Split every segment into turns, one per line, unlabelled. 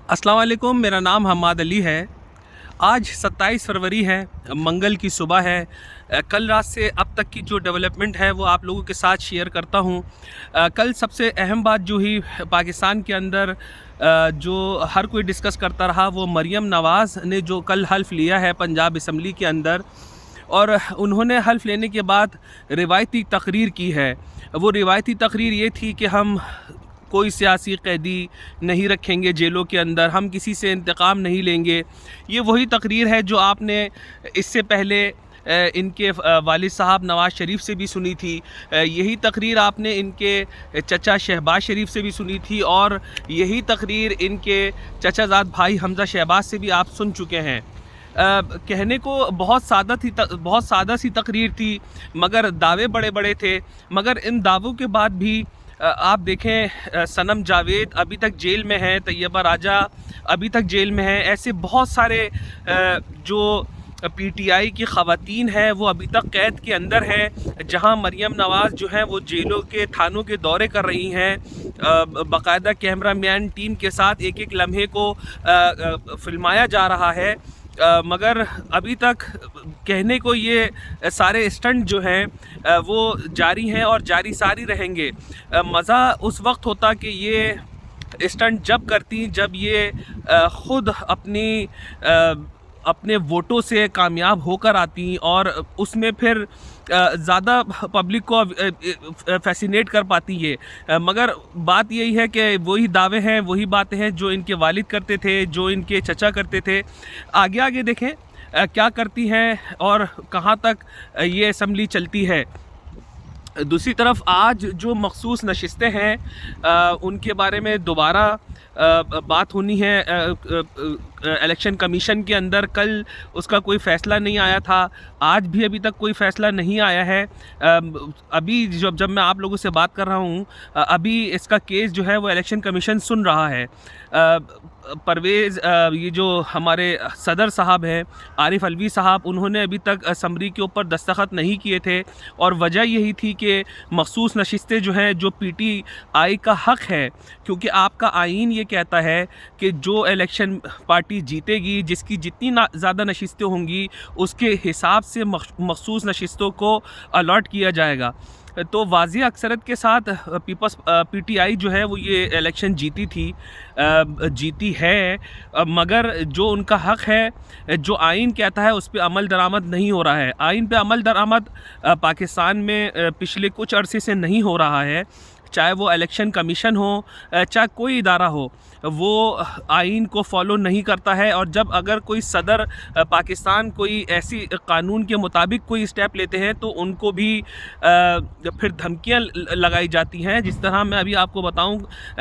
अस्सलाम वालेकुम, मेरा नाम हम्माद अली है। आज 27 फरवरी है, मंगल की सुबह है। कल रात से अब तक की जो डेवलपमेंट है वो आप लोगों के साथ शेयर करता हूँ। कल सबसे अहम बात जो ही पाकिस्तान के अंदर जो हर कोई डिस्कस करता रहा वो मरियम नवाज़ ने जो कल हल्फ़ लिया है पंजाब असम्बली के अंदर, और उन्होंने हल्फ़ लेने के बाद रिवायती तकरीर की है। वो रिवायती तकरीर ये थी कि हम कोई सियासी कैदी नहीं रखेंगे जेलों के अंदर, हम किसी से इंतकाम नहीं लेंगे। ये वही तकरीर है जो आपने इससे पहले इनके वालिद साहब नवाज़ शरीफ से भी सुनी थी। यही तकरीर आपने इनके चचा शहबाज शरीफ से भी सुनी थी, और यही तकरीर इनके चचाज़ाद भाई हमज़ा शहबाज से भी आप सुन चुके हैं। कहने को बहुत सादा सी तकरीर थी, मगर दावे बड़े बड़े थे। मगर इन दावों के बाद भी आप देखें, सनम जावेद अभी तक जेल में हैं, तैयबा राजा अभी तक जेल में हैं। ऐसे बहुत सारे जो पीटीआई की ख़वातीन हैं वो अभी तक कैद के अंदर हैं, जहां मरियम नवाज़ जो हैं वो जेलों के थानों के दौरे कर रही हैं। बाकायदा कैमरा मैन टीम के साथ एक एक लम्हे को फिल्माया जा रहा है। मगर अभी तक कहने को ये सारे स्टंट जो हैं वो जारी हैं और जारी सारी रहेंगे। मज़ा उस वक्त होता कि ये स्टंट जब करती जब ये ख़ुद अपने वोटों से कामयाब होकर आती और उसमें फिर ज़्यादा पब्लिक को फैसिनेट कर पाती है। मगर बात यही है कि वही दावे हैं, वही बातें हैं जो इनके वालिद करते थे, जो इनके चचा करते थे। आगे आगे देखें क्या करती हैं और कहाँ तक ये असम्बली चलती है। दूसरी तरफ आज जो मखसूस नशिस्तें हैं उनके बारे में दोबारा बात होनी है। इलेक्शन कमीशन के अंदर कल उसका कोई फ़ैसला नहीं आया था, आज भी अभी तक कोई फ़ैसला नहीं आया है। अभी जब मैं आप लोगों से बात कर रहा हूँ, अभी इसका केस जो है वो इलेक्शन कमीशन सुन रहा है। परवेज़ ये जो हमारे सदर साहब हैं आरिफ अलवी साहब, उन्होंने अभी तक समरी के ऊपर दस्तखत नहीं किए थे, और वजह यही थी कि मखसूस नशिस्तें जो हैं जो पीटीआई का हक़ है, क्योंकि आपका आईन ये कहता है कि जो इलेक्शन पार्टी जीतेगी, जिसकी जितनी ज़्यादा नशिस्तें होंगी उसके हिसाब से मखसूस नशिस्तों को अलॉट किया जाएगा। तो वाज़ेह अक्सरत के साथ पीटीआई जो है वो ये इलेक्शन जीती है, मगर जो उनका हक़ है, जो आइन कहता है उस पे अमल दरामद नहीं हो रहा है। आइन पे अमल दरामद पाकिस्तान में पिछले कुछ अरसे से नहीं हो रहा है, चाहे वो इलेक्शन कमीशन हो, चाहे कोई इदारा हो, वो आइन को फॉलो नहीं करता है। और जब अगर कोई सदर पाकिस्तान कोई ऐसी कानून के मुताबिक कोई स्टेप लेते हैं तो उनको भी फिर धमकियां लगाई जाती हैं। जिस तरह मैं अभी आपको बताऊं,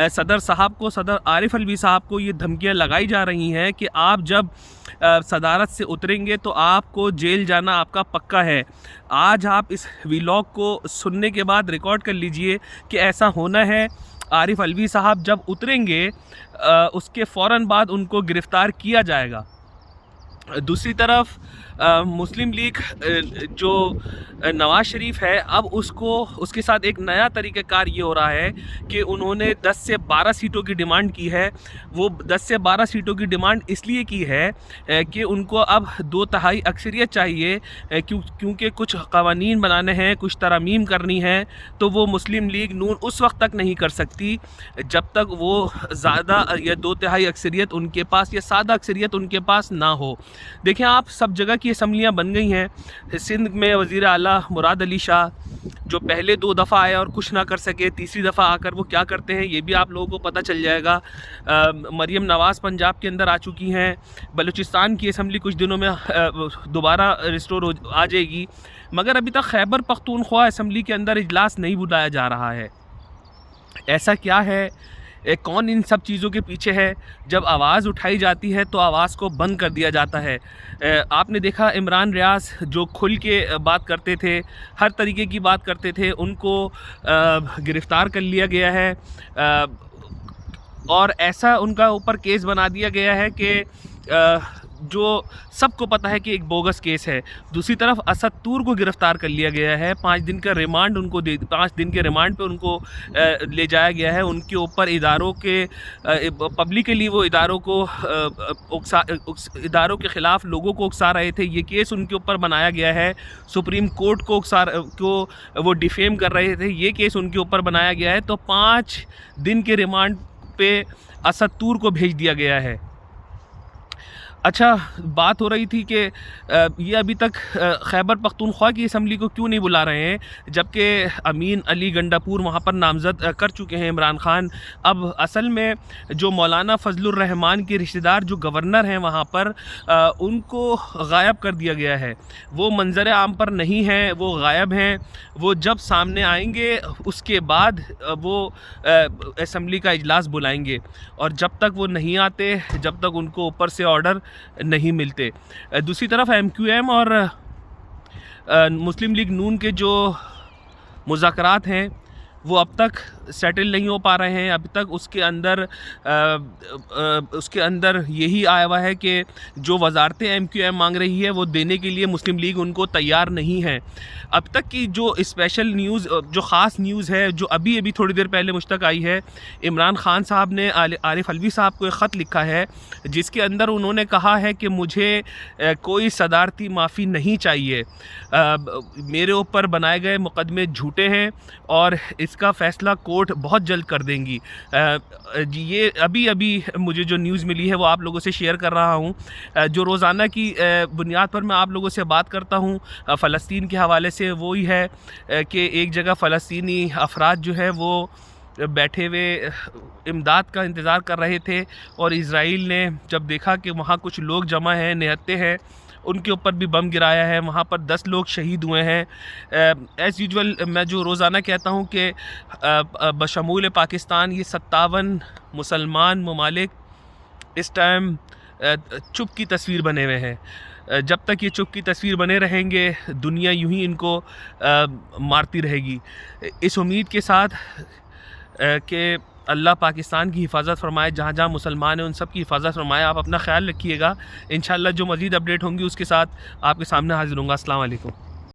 सदर आरिफ अलवी साहब को ये धमकियां लगाई जा रही हैं कि आप जब सदारत से उतरेंगे तो आपको जेल जाना आपका पक्का है। आज आप इस व्लॉग को सुनने के बाद रिकॉर्ड कर लीजिए कि ऐसा होना है। आरिफ अलवी साहब जब उतरेंगे उसके फ़ौरन बाद उनको गिरफ़्तार किया जाएगा। दूसरी तरफ मुस्लिम लीग जो नवाज़ शरीफ है, अब उसके साथ एक नया तरीक़ाकार ये हो रहा है कि उन्होंने 10 से 12 सीटों की डिमांड की है। वो 10 से 12 सीटों की डिमांड इसलिए की है कि उनको अब 2/3 अक्सरियत चाहिए, क्योंकि कुछ क़वानीन बनाने हैं, कुछ तरमीम करनी है। तो वो मुस्लिम लीग नून उस वक्त तक नहीं कर सकती जब तक वो ज़्यादा या 2/3 अक्सरियत उनके पास या सादा अक्सरियत उनके पास ना हो। देखें, आप सब जगह की असम्बलियाँ बन गई हैं। सिंध में वज़ीर आला मुराद अली शाह जो पहले 2 दफ़ा आए और कुछ ना कर सके, तीसरी दफ़ा आकर वो क्या करते हैं ये भी आप लोगों को पता चल जाएगा। मरियम नवाज़ पंजाब के अंदर आ चुकी हैं। बलूचिस्तान की असम्बली कुछ दिनों में दोबारा रिस्टोर आ जाएगी, मगर अभी तक खैबर पख्तूनख्वा असम्बली के अंदर इजलास नहीं बुलाया जा रहा है। ऐसा क्या है, कौन इन सब चीज़ों के पीछे है? जब आवाज़ उठाई जाती है तो आवाज़ को बंद कर दिया जाता है। आपने देखा इमरान रियाज जो खुल के बात करते थे, हर तरीके की बात करते थे, उनको गिरफ़्तार कर लिया गया है, और ऐसा उनका ऊपर केस बना दिया गया है कि जो सबको पता है कि एक बोगस केस है। दूसरी तरफ असद तूर को गिरफ़्तार कर लिया गया है, 5 दिन का रिमांड उनको 5 दिन के रिमांड पे उनको ले जाया गया है। उनके ऊपर इदारों के पब्लिकली वो इदारों को इदारों के ख़िलाफ़ लोगों को उकसा रहे थे, ये केस उनके ऊपर बनाया गया है। सुप्रीम कोर्ट को वो डिफेम कर रहे थे, ये केस उनके ऊपर बनाया गया है। तो 5 दिन के रिमांड पे असद तूर को भेज दिया गया है। अच्छा, बात हो रही थी कि ये अभी तक खैबर पख्तूनख्वा की असम्बली को क्यों नहीं बुला रहे हैं, जबकि अमीन अली गंडापुर वहाँ पर नामज़द कर चुके हैं इमरान ख़ान। अब असल में जो मौलाना फजलुर रहमान के रिश्तेदार जो गवर्नर हैं वहाँ पर, उनको गायब कर दिया गया है। वो मंजर आम पर नहीं हैं, वो गायब हैं। वो जब सामने आएंगे उसके बाद वो असम्बली का इजलास बुलाएंगे, और जब तक वो नहीं आते, जब तक उनको ऊपर से ऑर्डर नहीं मिलते। दूसरी तरफ MQM और मुस्लिम लीग नून के जो मुज़ाकरात हैं वो अब तक सेटल नहीं हो पा रहे हैं। अभी तक उसके अंदर यही आया हुआ है कि जो वजारतें MQM मांग रही है वो देने के लिए मुस्लिम लीग उनको तैयार नहीं है। अब तक की जो स्पेशल न्यूज़, जो ख़ास न्यूज़ है, जो अभी थोड़ी देर पहले मुझ तक आई है, इमरान ख़ान साहब ने आरिफ अलवी साहब को एक ख़त लिखा है जिसके अंदर उन्होंने कहा है कि मुझे कोई सदारती माफ़ी नहीं चाहिए, मेरे ऊपर बनाए गए मुकदमे झूठे हैं और इसका फ़ैसला कोर्ट बहुत जल्द कर देंगी। ये अभी मुझे जो न्यूज़ मिली है वो आप लोगों से शेयर कर रहा हूँ। जो रोज़ाना की बुनियाद पर मैं आप लोगों से बात करता हूँ फ़लस्तीन के हवाले से, वो ही है कि एक जगह फ़लस्तीनी अफराद जो है वो बैठे हुए इमदाद का इंतज़ार कर रहे थे, और इज़राइल ने जब देखा कि वहाँ कुछ लोग जमा हैं, निहत्ते हैं, उनके ऊपर भी बम गिराया है। वहाँ पर 10 लोग शहीद हुए हैं। एज़ यूजुअल मैं जो रोज़ाना कहता हूँ कि बशमूल पाकिस्तान ये 57 मुसलमान ममालिक इस टाइम चुप की तस्वीर बने हुए हैं। जब तक ये चुप की तस्वीर बने रहेंगे, दुनिया यूं ही इनको मारती रहेगी। इस उम्मीद के साथ कि अल्लाह पाकिस्तान की हिफाजत फरमाए, जहाँ जहाँ मुसलमान हैं उन सब की हिफाजत फरमाए। आप अपना ख्याल रखिएगा। इंशाअल्लाह जो मज़ीद अपडेट होंगी उसके साथ आपके सामने हाज़िर होऊंगा। अस्सलाम वालेकुम।